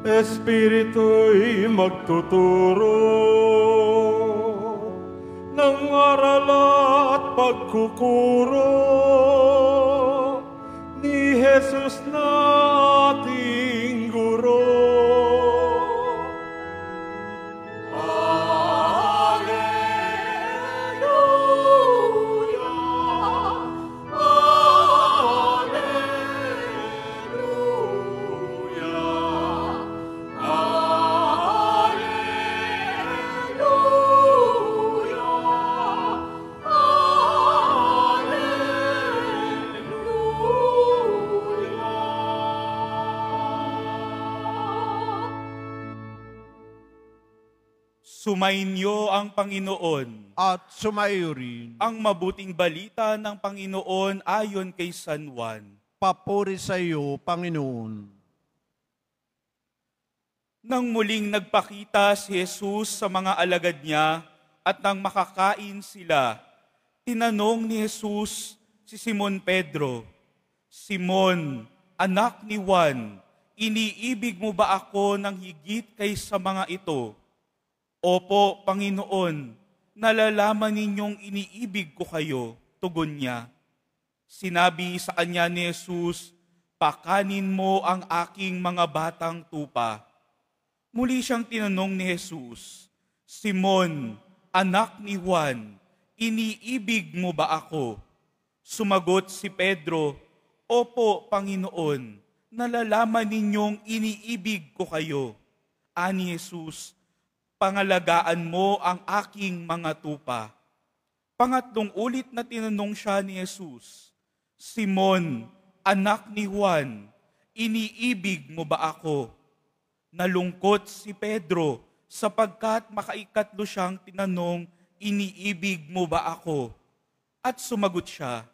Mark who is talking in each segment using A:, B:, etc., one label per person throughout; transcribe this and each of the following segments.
A: Espiritu'y magtuturo ng aral at pagkukuro ni Jesus na ating guro.
B: Sumainyo ang Panginoon.
C: At sumayo rin.
B: Ang mabuting balita ng Panginoon ayon kay San Juan.
C: Papuri sa iyo, Panginoon.
B: Nang muling nagpakita si Jesus sa mga alagad niya at nang makakain sila, tinanong ni Jesus si Simon Pedro, "Simon, anak ni Juan, iniibig mo ba ako ng higit kaysa mga ito?" "Opo, Panginoon, nalalaman ninyong iniibig ko kayo," tugon niya. Sinabi sa kanya ni Jesus, "Pakanin mo ang aking mga batang tupa." Muli siyang tinanong ni Jesus, "Simon, anak ni Juan, iniibig mo ba ako?" Sumagot si Pedro, "Opo, Panginoon, nalalaman ninyong iniibig ko kayo." Ani Jesus, "Pangalagaan mo ang aking mga tupa." Pangatlong ulit na tinanong siya ni Jesus, "Simon, anak ni Juan, iniibig mo ba ako?" Nalungkot si Pedro sapagkat makaikatlo siyang tinanong, "Iniibig mo ba ako?" At sumagot siya,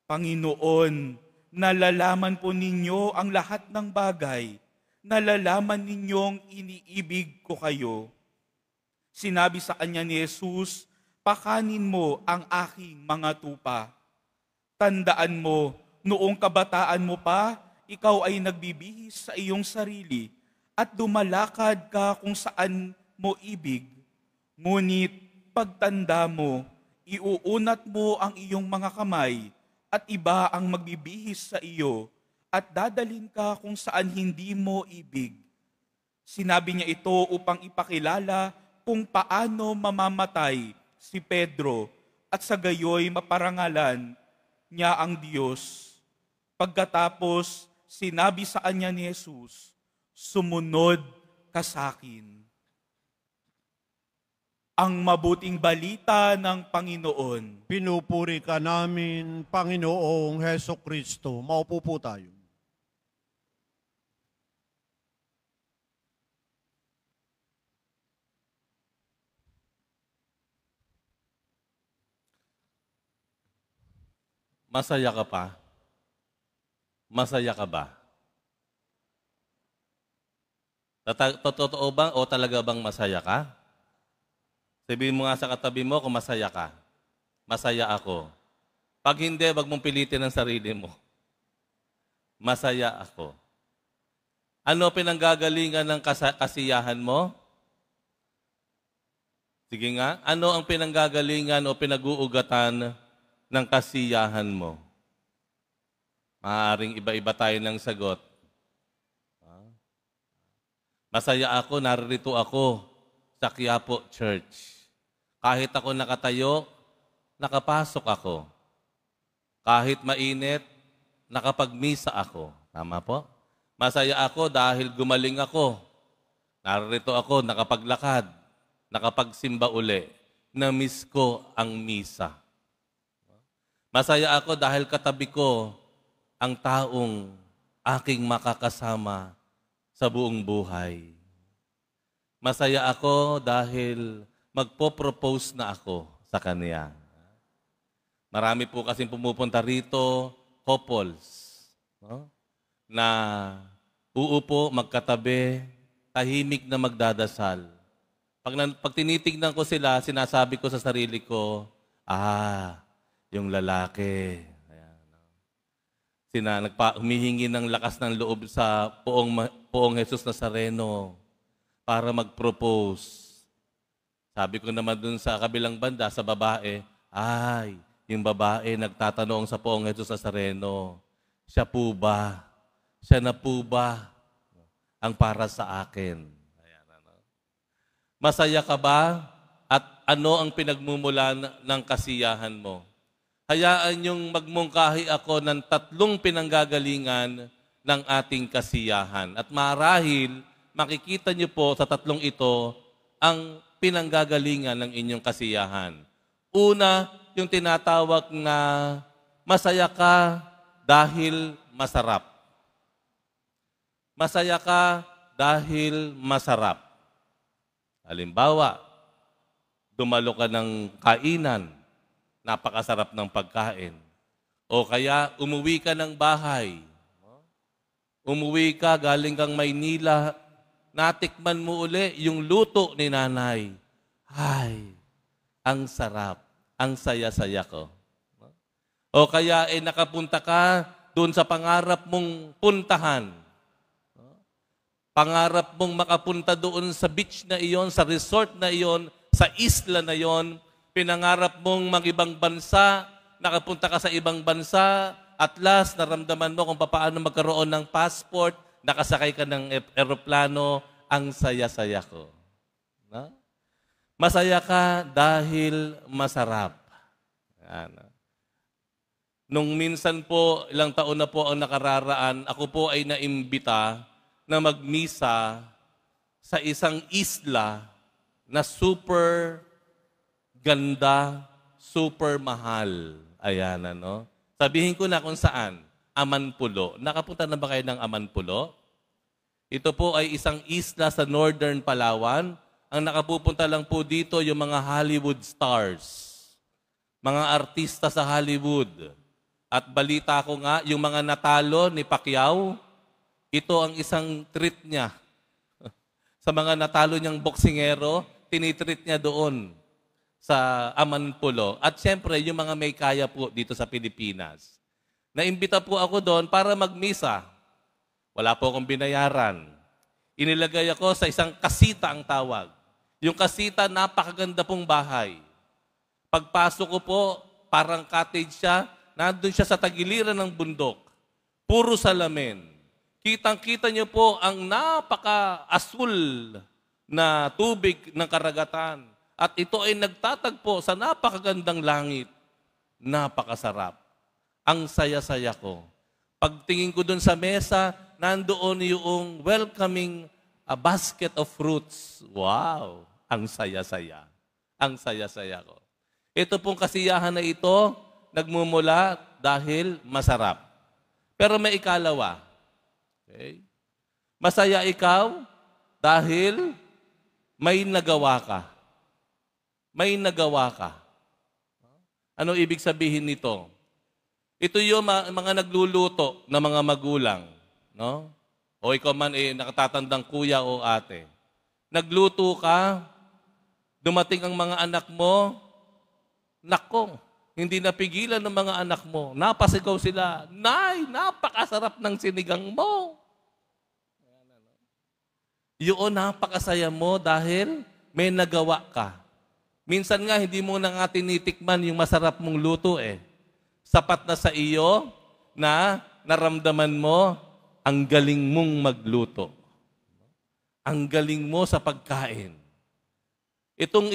B: "Panginoon, nalalaman po ninyo ang lahat ng bagay. Nalalaman ninyong iniibig ko kayo." Sinabi sa kanya ni Jesus, "Pakanin mo ang aking mga tupa." Tandaan mo, noong kabataan mo pa, ikaw ay nagbibihis sa iyong sarili at dumalakad ka kung saan mo ibig. Ngunit pagtanda mo, iuunat mo ang iyong mga kamay at iba ang magbibihis sa iyo at dadalhin ka kung saan hindi mo ibig. Sinabi niya ito upang ipakilala kung paano mamamatay si Pedro at sa gayoy maparangalan niya ang Diyos. Pagkatapos, sinabi sa kanya ni Jesus, "Sumunod ka sa akin." Ang mabuting balita ng Panginoon.
C: Pinupuri ka namin, Panginoong Hesukristo. Maupo po tayo.
D: Masaya ka pa? Masaya ka ba? Totoo ba o talaga bang masaya ka? Sabihin mo nga sa katabi mo kung masaya ka. Masaya ako. Pag hindi, wag mong pilitin ang sarili mo. Masaya ako. Ano pinanggagalingan ng kasiyahan mo? Sige nga, ano ang pinanggagalingan o pinag-uugatan ng kasiyahan mo? Maaaring iba-iba tayo ng sagot. Masaya ako, narito ako sa Quiapo Church. Kahit ako nakatayo, nakapasok ako. Kahit mainit, nakapagmisa ako. Tama po? Masaya ako dahil gumaling ako. Narito ako, nakapaglakad, nakapagsimba uli. Na-miss ko ang misa. Masaya ako dahil katabi ko ang taong aking makakasama sa buong buhay. Masaya ako dahil magpo-propose na ako sa kanya. Marami po kasing pumupunta rito, couples, no? Na uupo, magkatabi, tahimik na magdadasal. Pag tinitignan ko sila, sinasabi ko sa sarili ko, yung lalaki. Ayan, no? humihingi ng lakas ng loob sa poong Jesus Nazareno para mag-propose. Sabi ko naman dun sa kabilang banda, sa babae, yung babae nagtatanong sa poong Jesus Nazareno, siya po ba? Siya na po ba ang para sa akin? Ayan, ano? Masaya ka ba? At ano ang pinagmumulan ng kasiyahan mo? Hayaan yung magmungkahi ako ng 3 pinanggagalingan ng ating kasiyahan. At marahil, makikita niyo po sa 3 ito ang pinanggagalingan ng inyong kasiyahan. Una, yung tinatawag na masaya ka dahil masarap. Masaya ka dahil masarap. Halimbawa, dumalo ka ng kainan, napakasarap ng pagkain. O kaya umuwi ka ng bahay. Umuwi ka, galing kang Maynila, natikman mo uli yung luto ni nanay. Ang sarap, ang saya-saya ko. O kaya nakapunta ka doon sa pangarap mong puntahan. Pangarap mong makapunta doon sa beach na iyon, sa resort na iyon, sa isla na iyon. Pinangarap mong mag-ibang bansa, nakapunta ka sa ibang bansa, at last, naramdaman mo kung paano magkaroon ng passport, nakasakay ka ng eroplano, ang saya-saya ko. No? Masaya ka dahil masarap. Yan. Nung minsan po, ilang taon na po ang nakararaan, ako po ay naimbita na magmisa sa isang isla na super ganda, super mahal. Ayan, ano? Sabihin ko na kung saan. Amanpulo. Nakapunta na ba kayo ng Amanpulo? Ito po ay isang isla sa Northern Palawan. Ang nakapupunta lang po dito yung mga Hollywood stars. Mga artista sa Hollywood. At balita ko nga, yung mga natalo ni Pacquiao, ito ang isang treat niya. Sa mga natalo niyang boksingero, tinitreat niya doon sa Amanpulo. At siyempre, yung mga may kaya po dito sa Pilipinas. Naimbita po ako doon para magmisa. Wala po akong binayaran. Inilagay ako sa isang kasita ang tawag. Yung kasita, napakaganda pong bahay. Pagpasok ko po, parang cottage siya, nandun siya sa tagiliran ng bundok. Puro salamin. Kitang-kita niyo po ang napaka-asul na tubig ng karagatan. At ito ay nagtatagpo sa napakagandang langit. Napakasarap. Ang saya-saya ko. Pagtingin ko dun sa mesa, nandoon yung welcoming a basket of fruits. Wow! Ang saya-saya. Ang saya-saya ko. Ito pong kasiyahan na ito, nagmumula dahil masarap. Pero may ikalawa. Okay? Masaya ikaw dahil may nagawa ka. May nagawa ka. Ano ibig sabihin nito? Ito yung mga nagluluto na mga magulang. No? O ikaw man nakatatandang kuya o ate. Nagluto ka, dumating ang mga anak mo, nako, hindi napigilan ng mga anak mo. Napasigaw sila, Nay, napakasarap ng sinigang mo. Yun, napakasaya mo dahil may nagawa ka. Minsan nga, hindi mo na nga tinitikman yung masarap mong luto Sapat na sa iyo na naramdaman mo ang galing mong magluto. Ang galing mo sa pagkain. Itong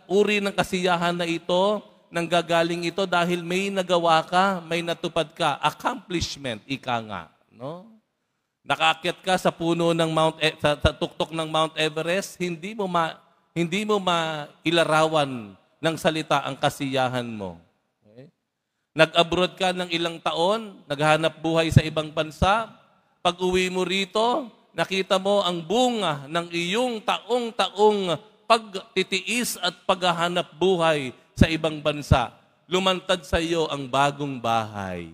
D: uri ng kasiyahan na ito, nanggagaling ito dahil may nagawa ka, may natupad ka. Accomplishment, ika nga. No? Nakaakyat ka sa puno ng sa tuktok ng Mount Everest, hindi mo mailarawan ng salita ang kasiyahan mo. Okay? Nag-abroad ka ng ilang taon, naghanap buhay sa ibang bansa, pag-uwi mo rito, nakita mo ang bunga ng iyong taong-taong pagtitiis at paghahanap buhay sa ibang bansa. Lumantad sa iyo ang bagong bahay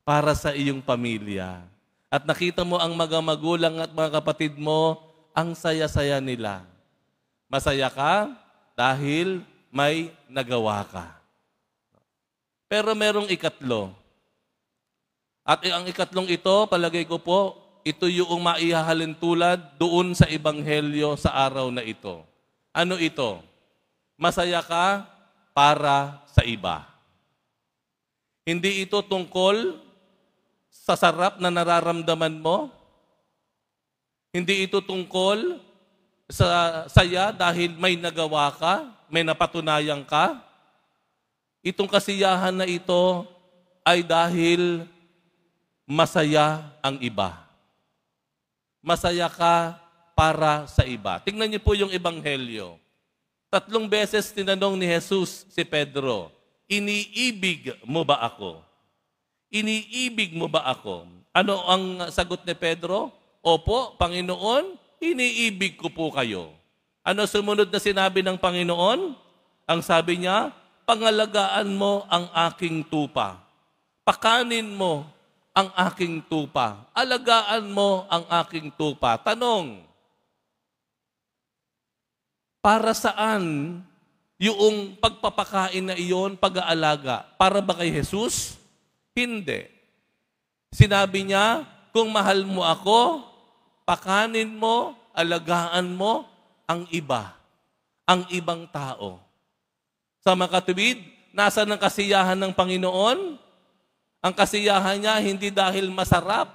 D: para sa iyong pamilya. At nakita mo ang mga magulang at mga kapatid mo, ang saya-saya nila. Masaya ka dahil may nagawa ka. Pero merong ikatlo. At ang ikatlong ito, palagay ko po, ito yung maihahalin tulad doon sa Ebanghelyo sa araw na ito. Ano ito? Masaya ka para sa iba. Hindi ito tungkol sa sarap na nararamdaman mo. Hindi ito tungkol sa saya dahil may nagawa ka, may napatunayan ka. Itong kasiyahan na ito ay dahil masaya ang iba. Masaya ka para sa iba. Tingnan niyo po yung Ebanghelyo. 3 beses tinanong ni Jesus si Pedro, iniibig mo ba ako? Iniibig mo ba ako? Ano ang sagot ni Pedro? Opo, Panginoon, iniibig ko po kayo. Ano sumunod na sinabi ng Panginoon? Ang sabi niya, pangalagaan mo ang aking tupa. Pakanin mo ang aking tupa. Alagaan mo ang aking tupa. Tanong, para saan yung pagpapakain na iyon, pag-aalaga? Para ba kay Jesus? Hindi. Sinabi niya, kung mahal mo ako, pakanin mo, alagaan mo ang iba, ang ibang tao. Sa mga katuwid, nasa ng kasiyahan ng Panginoon? Ang kasiyahan niya hindi dahil masarap,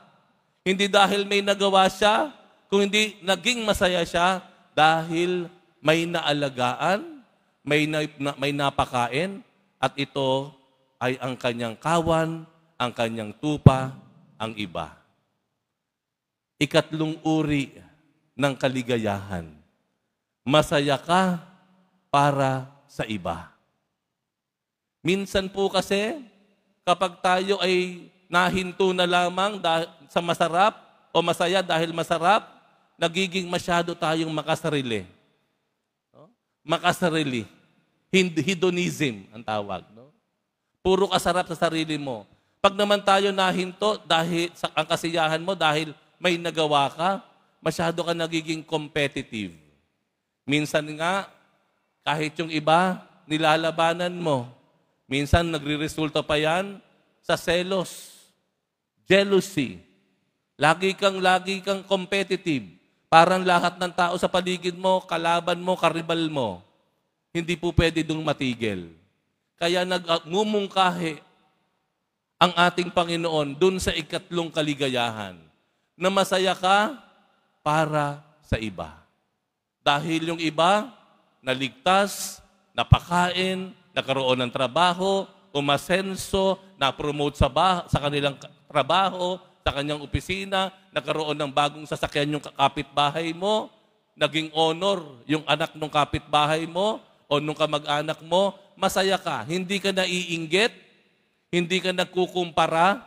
D: hindi dahil may nagawa siya, kung hindi naging masaya siya dahil may naalagaan, may napakain, at ito ay ang kanyang kawan, ang kanyang tupa, ang iba. Ikatlong uri ng kaligayahan. Masaya ka para sa iba. Minsan po kasi, kapag tayo ay nahinto na lamang sa masarap o masaya dahil masarap, nagiging masyado tayong makasarili. No? Makasarili. Hedonism ang tawag. No? Puro kasarap sa sarili mo. Pag naman tayo nahinto dahil ang kasiyahan mo dahil may nagawa ka, masyado ka nagiging competitive. Minsan nga, kahit yung iba, nilalabanan mo. Minsan nagre-resulta pa yan sa selos, jealousy. Lagi kang competitive. Parang lahat ng tao sa paligid mo, kalaban mo, karibal mo. Hindi po pwede dong matigil. Kaya nagmumungkahi ang ating Panginoon dun sa ikatlong kaligayahan na masaya ka para sa iba. Dahil yung iba, naligtas, napakain, nagkaroon ng trabaho, umasenso, na-promote sa kanilang trabaho, sa kanyang opisina, nagkaroon ng bagong sasakyan yung kapitbahay mo, naging honor yung anak ng kapitbahay mo o nung kamag-anak mo, masaya ka. Hindi ka naiinggit, hindi ka nagkukumpara,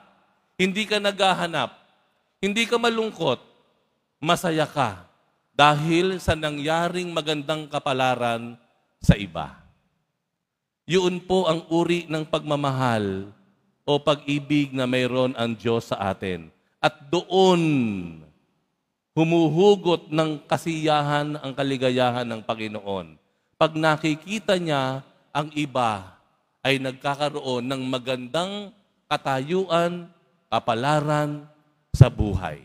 D: hindi ka naghahanap, hindi ka malungkot, masaya ka dahil sa nangyaring magandang kapalaran sa iba. Yun po ang uri ng pagmamahal o pag-ibig na mayroon ang Diyos sa atin. At doon humuhugot ng kasiyahan ang kaligayahan ng Panginoon. Pag nakikita niya ang iba ay nagkakaroon ng magandang katayuan, kapalaran sa buhay.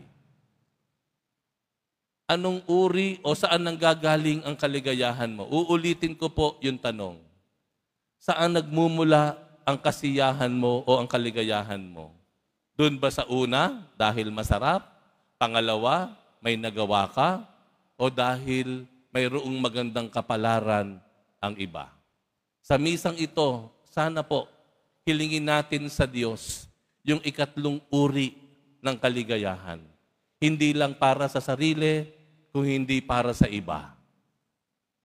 D: Anong uri o saan nanggagaling ang kaligayahan mo? Uulitin ko po yung tanong. Saan nagmumula ang kasiyahan mo o ang kaligayahan mo? Doon ba sa una, dahil masarap? Pangalawa, may nagawa ka? O dahil mayroong magandang kapalaran ang iba? Sa misang ito, sana po, hilingin natin sa Diyos yung ikatlong uri ng kaligayahan. Hindi lang para sa sarili, kung hindi para sa iba.